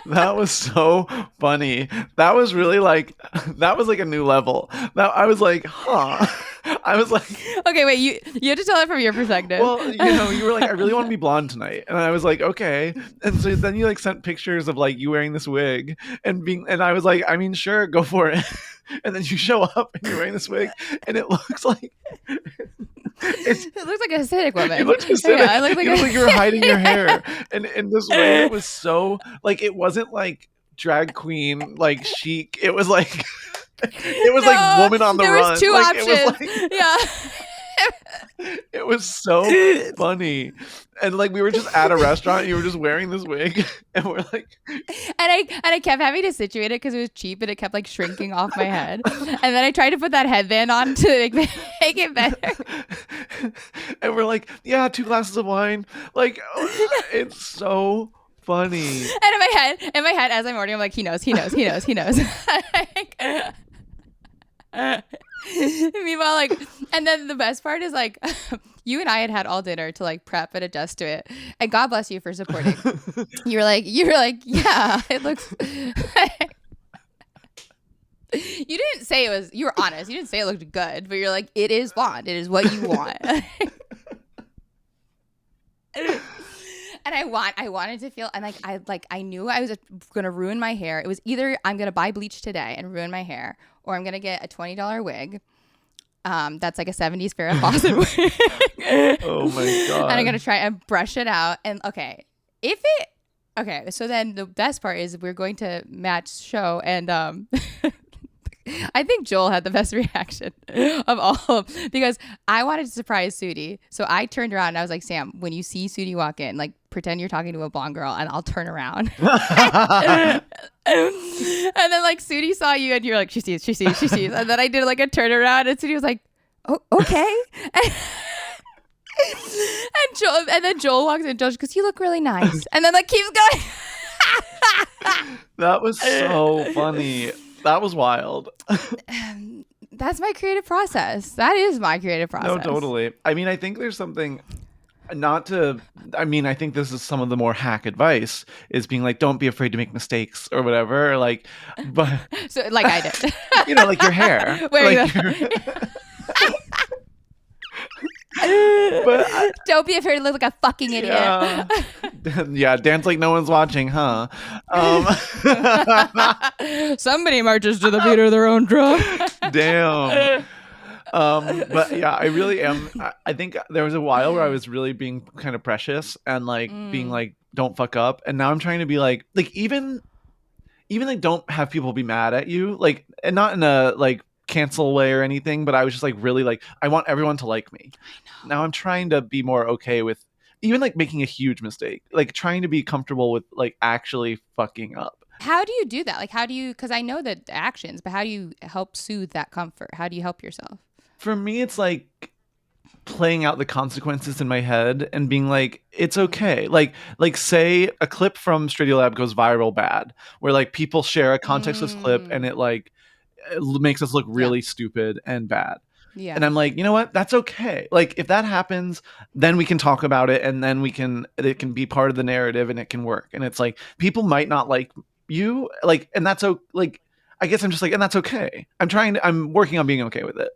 That was so funny. That was really like, that was like a new level. I was like, huh. I was like, okay, wait, you have to tell it from your perspective. Well, you were like, I really want to be blonde tonight. And I was like, okay. And so then you like sent pictures of like you wearing this wig and I was like, I mean, sure, go for it. And then you show up and you're wearing this wig and it looks like it looks like a Hasidic woman. It looks Hasidic. Yeah, it looks like you were hiding your hair. And in this way, it was so like, it wasn't like drag queen, like chic. It was like, it was like woman on the run. There was two like, options. Yeah. It was so funny. And like we were just at a restaurant, you were just wearing this wig and we're like, and I kept having to situate it because it was cheap and it kept like shrinking off my head. And then I tried to put that headband on to make it better. And we're like, yeah, 2 glasses of wine. Like, it's so funny. And in my head as I'm ordering, I'm like, he knows. Meanwhile, like, and then the best part is like, you and I had all dinner to like prep and adjust to it, and God bless you for supporting. you were like, yeah, it looks. You didn't say it was. You were honest. You didn't say it looked good, but you're like, it is blonde. It is what you want. And I wanted to feel, and I knew I was gonna ruin my hair. It was either I'm gonna buy bleach today and ruin my hair, or I'm gonna get a $20 wig. That's like a 70s Farrah Fawcett wig. Oh my god! And I'm gonna try and brush it out. And so then the best part is we're going to Matt's show, and I think Joel had the best reaction of all because I wanted to surprise Sudi. So I turned around and I was like, Sam, when you see Sudi walk in, like pretend you're talking to a blonde girl and I'll turn around. And then like Sudi saw you and you're like, she sees. And then I did like a turnaround and Sudi was like, oh, okay. And then Joel walks in. Joel goes, you look really nice. And then like keeps going. That was so funny. That was wild. That's my creative process. That is my creative process. No, totally. I mean, I think there's something I think this is some of the more hack advice is being like, don't be afraid to make mistakes or whatever. Like, but so like I did, like your hair. But don't be afraid to look like a fucking idiot. Yeah, dance like no one's watching, huh? Somebody marches to the beat of their own drum. Damn. But yeah, I really am. I think there was a while where I was really being kind of precious and like being like, don't fuck up. And now I'm trying to be like even like don't have people be mad at you, like, and not in a like cancel way or anything, but I was just like really like I want everyone to like me. Now I'm trying to be more okay with even like making a huge mistake, like trying to be comfortable with like actually fucking up. How do you do that? Like, how do you, because I know the actions, but how do you help soothe that comfort? How do you help yourself? For me, it's like playing out the consequences in my head and being like, it's okay. Like say a clip from Straightiolab goes viral bad, where like people share a contextless clip and it makes us look really stupid and bad. Yeah. And I'm like, you know what? That's okay. Like if that happens, then we can talk about it and then it can be part of the narrative and it can work. And it's like people might not like you, like, and that's like I guess I'm just like, and that's okay. I'm working on being okay with it.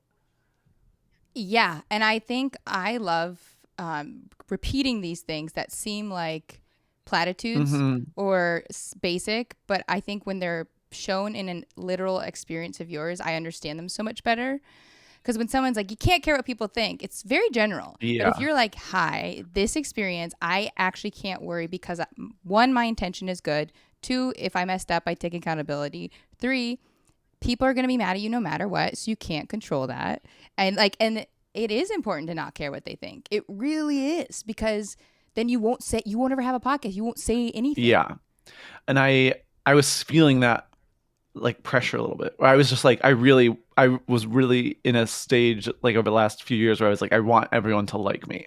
Yeah. And I think I love repeating these things that seem like platitudes or basic, but I think when they're shown in a literal experience of yours, I understand them so much better. Because when someone's like, you can't care what people think, it's very general. Yeah. But if you're like, hi, this experience, I actually can't worry because one, my intention is good. Two, if I messed up, I take accountability. Three, people are going to be mad at you no matter what. So you can't control that. And it is important to not care what they think. It really is, because then you won't ever have a podcast. You won't say anything. Yeah. And I was feeling that like pressure a little bit, where I was just like, I was really in a stage like over the last few years where I was like, I want everyone to like me.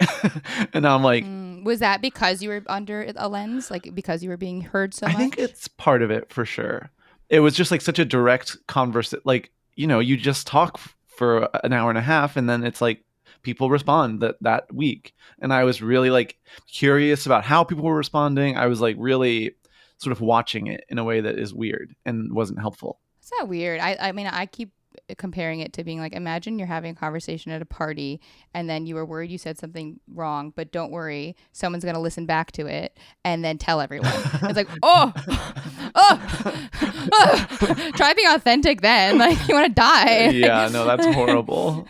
And now I'm like, was that because you were under a lens, like because you were being heard so much? I think it's part of it for sure. It was just like such a direct converse, like, you know, you just talk for an hour and a half and then it's like people respond that week. And I was really like curious about how people were responding. I was like really sort of watching it in a way that is weird and wasn't helpful. It's not weird. I mean, I keep comparing it to being like, imagine you're having a conversation at a party and then you were worried you said something wrong, but don't worry, someone's going to listen back to it and then tell everyone. It's like, oh, try being authentic then. Like, you want to die. Yeah, no, that's horrible.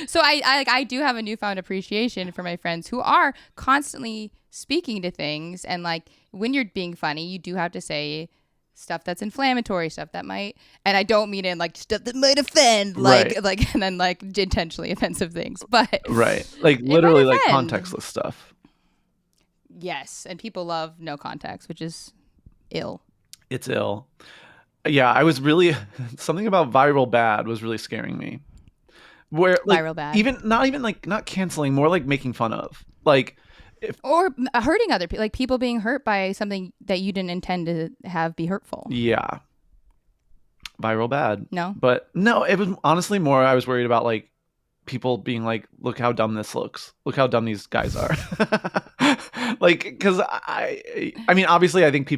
So I do have a newfound appreciation for my friends who are constantly speaking to things, and like when you're being funny, you do have to say stuff that's inflammatory, stuff that might, and I don't mean it like stuff that might offend, like and then like intentionally offensive things, but like literally like contextless stuff. Yes, and people love no context, which is ill. It's ill. Yeah, I was really something about viral bad was really scaring me. Where like, viral bad, not canceling, more like making fun of, like. Or hurting other people, like people being hurt by something that you didn't intend to have be hurtful. Yeah. Viral bad. No? But no, it was honestly more I was worried about like people being like, look how dumb this looks. Look how dumb these guys are. Like, because I mean, obviously I think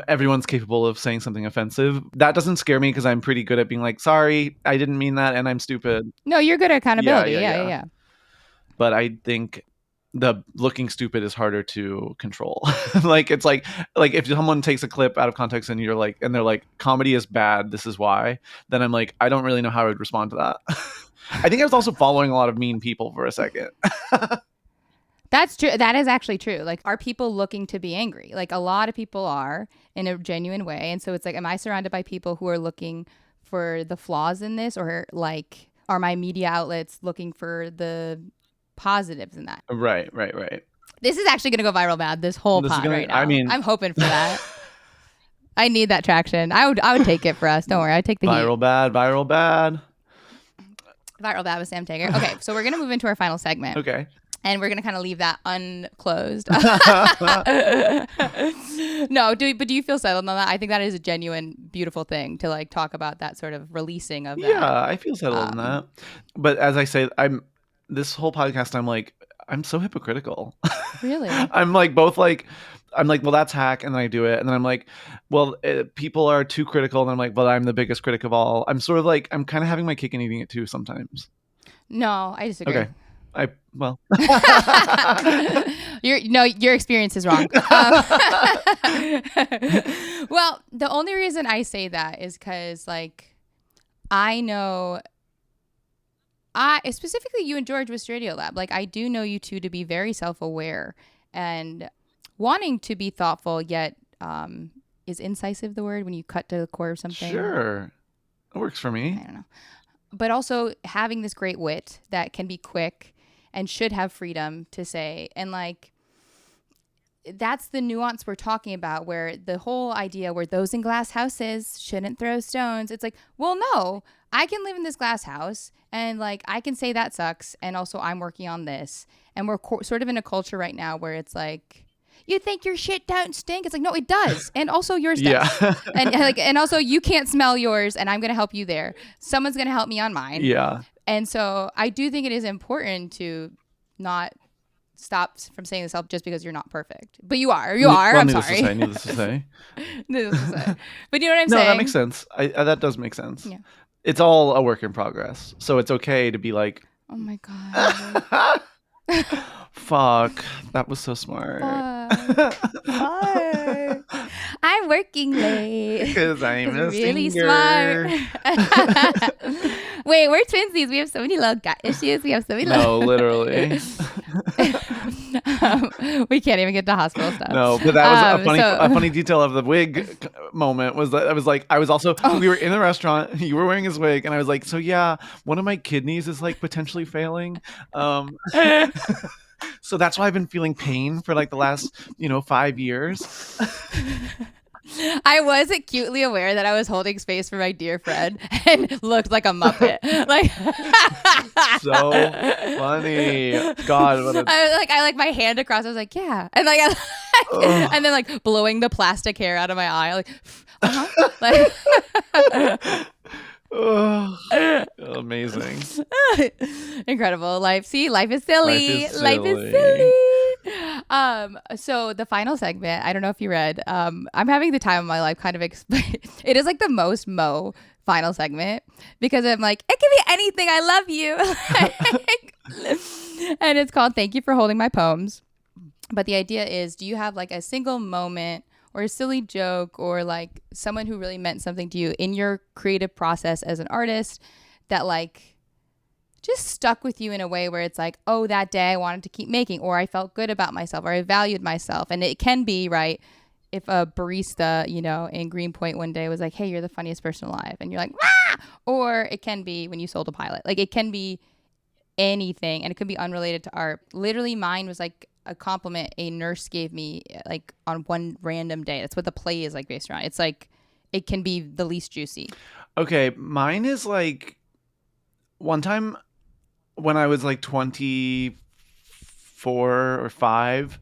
everyone's capable of saying something offensive. That doesn't scare me because I'm pretty good at being like, sorry, I didn't mean that and I'm stupid. No, you're good at accountability. Yeah. But I think the looking stupid is harder to control. Like it's like if someone takes a clip out of context and you're like, and they're like, comedy is bad, this is why, then I'm like, I don't really know how I would respond to that. I think I was also following a lot of mean people for a second. That's true. That is actually true. Like, are people looking to be angry? Like, a lot of people are in a genuine way. And so it's like, am I surrounded by people who are looking for the flaws in this? Or like, are my media outlets looking for the positives in that? Right. This is actually going to go viral bad, this whole pod right now. I mean, I'm hoping for that. I need that traction. I would take it for us. Don't worry. I'd take the viral heat. Bad. Viral bad with Sam Taggart. Okay, so we're going to move into our final segment. Okay. And we're going to kind of leave that unclosed. No, do you feel settled on that? I think that is a genuine, beautiful thing to like talk about, that sort of releasing of that. Yeah, I feel settled in that. But as I say, this whole podcast, I'm so hypocritical. Really? I'm like, well, that's hack, and then I do it, and then I'm like, well, people are too critical, and I'm like, well, I'm the biggest critic of all. I'm sort of like, I'm kind of having my cake and eating it too sometimes. No, I disagree. Okay. Your experience is wrong. Well, the only reason I say that is because like I know specifically you and George with Straightiolab, like I do know you two to be very self-aware and wanting to be thoughtful, yet is incisive the word when you cut to the core of something? Sure. It works for me. I don't know. But also having this great wit that can be quick and should have freedom to say, and like, that's the nuance we're talking about, where the whole idea where those in glass houses shouldn't throw stones. It's like, well, no, I can live in this glass house and like I can say that sucks. And also I'm working on this. And we're sort of in a culture right now where it's like, you think your shit don't stink? It's like, no, it does. And also yours does. Yeah. and also you can't smell yours and I'm going to help you there. Someone's going to help me on mine. Yeah. And so I do think it is important to not stop from saying this just because you're not perfect, but you are. Well, I'm sorry. Needless to say. But you know what I'm No, saying? that makes sense. That does make sense. Yeah. It's all a work in progress, so it's okay to be like, oh my god, fuck, that was so smart. I'm working late Because I'm a really singer. smart. Wait, we're twinsies. We have so many little gut issues. We have so many No, literally. we can't even get to hospital stuff. No, but that was a funny detail of the wig moment was that I was also we were in the restaurant, you were wearing his wig, and I was like, so yeah, one of my kidneys is like potentially failing. So that's why I've been feeling pain for like the last 5 years. I was acutely aware that I was holding space for my dear friend and looked like a Muppet. Like so funny. God, what a... I like my hand across. I was like, yeah, and like, and then like blowing the plastic hair out of my eye, like, like. Amazing. Incredible. Life is silly. Life is silly. So the final segment, I don't know if you read, I'm having the time of my life kind of explain. It is like the most Mo final segment because I'm like, it can be anything. I love you. And it's called Thank You for Holding My Poems. But the idea is, do you have like a single moment or a silly joke or like someone who really meant something to you in your creative process as an artist that like just stuck with you in a way where it's like, oh, that day I wanted to keep making, or I felt good about myself, or I valued myself. And it can be, right, if a barista, in Greenpoint one day was like, hey, you're the funniest person alive. And you're like, ah! Or it can be when you sold a pilot. Like it can be anything, and it could be unrelated to art. Literally mine was like a compliment a nurse gave me like on one random day. That's what the play is like based around. It's like it can be the least juicy. Okay, mine is like one time when I was like 24 or 5,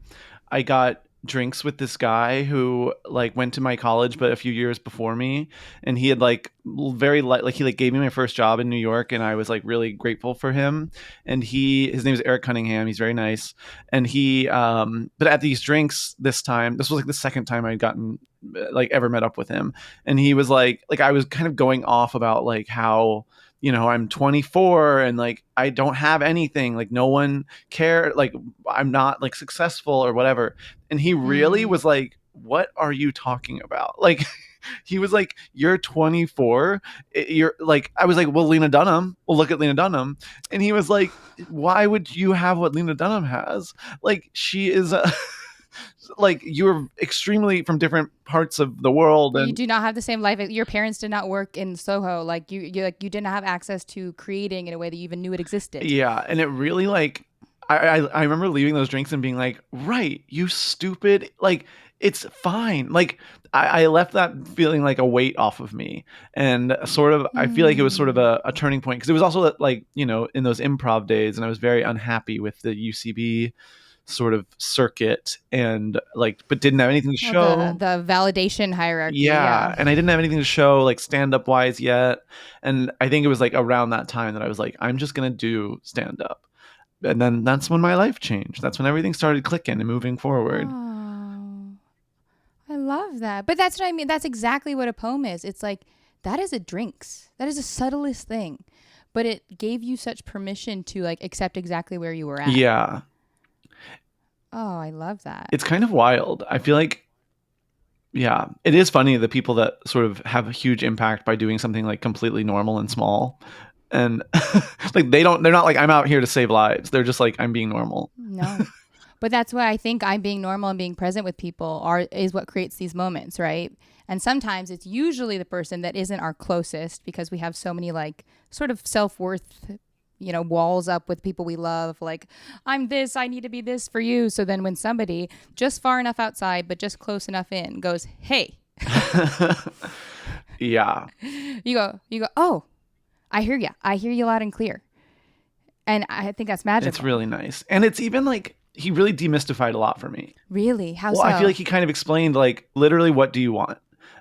I got drinks with this guy who like went to my college but a few years before me, and he had like he like gave me my first job in New York, and I was like really grateful for him. And his name is Eric Cunningham. He's very nice. And he but at these drinks this was like the second time I'd gotten like ever met up with him, and he was like I was kind of going off about like how I'm 24 and like I don't have anything, like no one cares, like I'm not like successful or whatever. And he really was like, what are you talking about? Like he was like, you're 24. You're like, I was like, well, Lena Dunham, well, look at Lena Dunham. And he was like, why would you have what Lena Dunham has? Like she is like you're extremely from different parts of the world, and you do not have the same life. Your parents did not work in Soho. Like you didn't have access to creating in a way that you even knew it existed. Yeah, and it really like I remember leaving those drinks and being like, right, you stupid, like it's fine. Like I left that feeling like a weight off of me, and sort of I feel like it was sort of a turning point because it was also like in those improv days, and I was very unhappy with the UCB sort of circuit, and like but didn't have anything to show the validation hierarchy. Yeah, and I didn't have anything to show like stand-up wise yet, and I think it was like around that time that I was like, I'm just gonna do stand-up. And then that's when my life changed. That's when everything started clicking and moving forward. Oh, I love that. But that's what I mean. That's exactly what a poem is. It's like that is a drinks. That is the subtlest thing, but it gave you such permission to like accept exactly where you were at. Yeah. Oh, I love that. It's kind of wild. I feel like, yeah, it is funny the people that sort of have a huge impact by doing something like completely normal and small. And like they're not like, I'm out here to save lives. They're just like, I'm being normal. No. But that's why I think I'm being normal and being present with people is what creates these moments, right? And sometimes it's usually the person that isn't our closest because we have so many like sort of self-worth, walls up with people we love. Like, I'm this, I need to be this for you. So then when somebody just far enough outside, but just close enough in goes, hey. Yeah. You go, oh, I hear you. I hear you loud and clear. And I think that's magical. It's really nice. And it's even like, he really demystified a lot for me. Really? How so? Well, I feel like he kind of explained like literally, what do you want?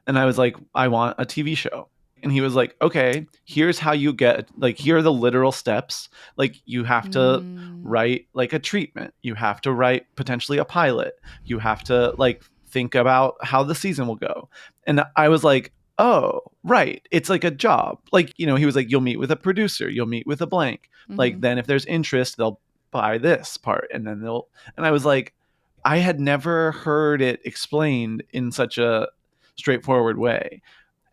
And I was like, I want a TV show. And he was like, okay, here's how you get, like, here are the literal steps. Like, you have to write like a treatment. You have to write potentially a pilot. You have to like think about how the season will go. And I was like, oh, right. It's like a job. Like, he was like, you'll meet with a producer. You'll meet with a blank. Like, then if there's interest, they'll buy this part. And then and I was like, I had never heard it explained in such a straightforward way.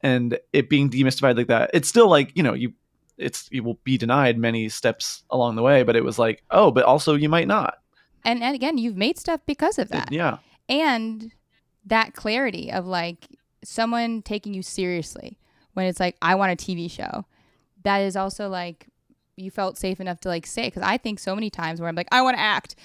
And it being demystified like that, it's still like, you will be denied many steps along the way, but it was like, oh, but also you might not. And again, you've made stuff because of that. Yeah. And that clarity of like someone taking you seriously when it's like, I want a TV show. That is also like, you felt safe enough to like say, because I think so many times where I'm like, I want to act.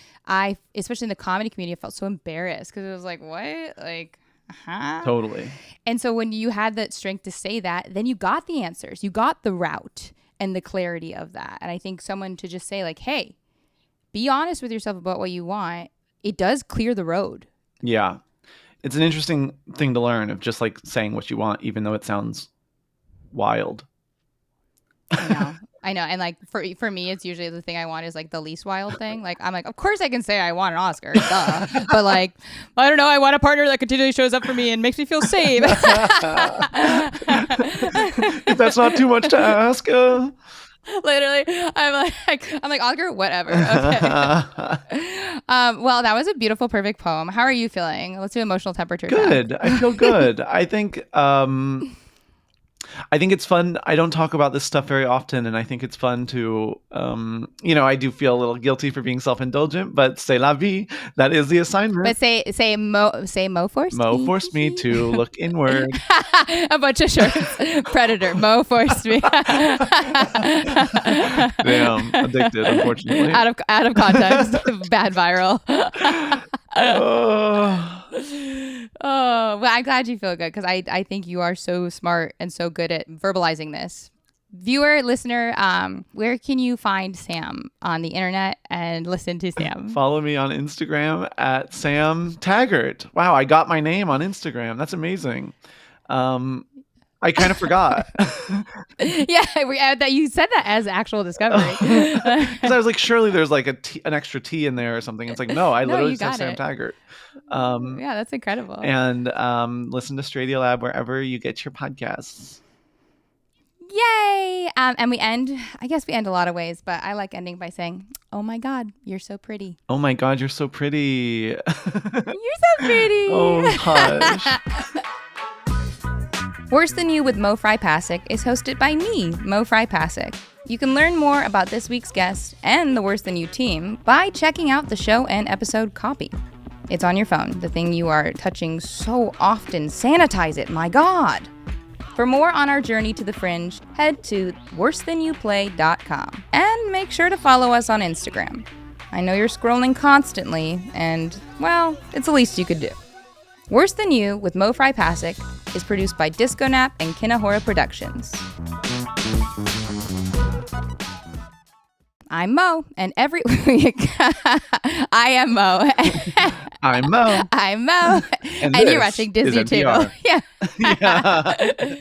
Especially in the comedy community, I felt so embarrassed because it was like, what? Like, Totally. And so when you had that strength to say that, then you got the answers. You got the route and the clarity of that. And I think someone to just say like, hey, be honest with yourself about what you want. It does clear the road. Yeah. It's an interesting thing to learn of just like saying what you want, even though it sounds wild. I know. And like for me, it's usually the thing I want is like the least wild thing. Like I'm like, of course I can say I want an Oscar, duh. But like, I don't know. I want a partner that continually shows up for me and makes me feel safe. If that's not too much to ask. Literally, I'm like Oscar, whatever. Okay. Well, that was a beautiful, perfect poem. How are you feeling? Let's do emotional temperature. Good. Check. I feel good. I think it's fun. I don't talk about this stuff very often, and I think it's fun to, I do feel a little guilty for being self-indulgent, but c'est la vie. That is the assignment. But say Mo forced me. Mo forced me to look inward. A bunch of shirts. Predator. Mo forced me. Damn, addicted, unfortunately. Out of context. Bad viral. Oh, well, I'm glad you feel good because I think you are so smart and so good at verbalizing this. Viewer, listener, where can you find Sam on the internet and listen to Sam? Follow me on Instagram at Sam Taggart. Wow, I got my name on Instagram. That's amazing. I kind of forgot. Yeah, that you said that as actual discovery. Because I was like, surely there's like an extra T in there or something. It's like, no, I literally said Sam Taggart. Yeah, that's incredible. And listen to Straightiolab wherever you get your podcasts. Yay! And we end a lot of ways, but I like ending by saying, oh my God, you're so pretty. Oh my God, you're so pretty. You're so pretty. Oh, hush. Worse Than You with Mo Fry-Pasek is hosted by me, Mo Fry-Pasek. You can learn more about this week's guest and the Worse Than You team by checking out the show and episode copy. It's on your phone, the thing you are touching so often. Sanitize it, my God. For more on our journey to the fringe, head to worsethanYouPlay.com and make sure to follow us on Instagram. I know you're scrolling constantly, and, well, it's the least you could do. Worse Than You with Mo Fry-Pasek is produced by Disco Nap and Kinahora Productions. I'm Mo, and every week I am Mo. I'm Mo. I'm Mo. And you're watching Disney Channel. Yeah. Yeah.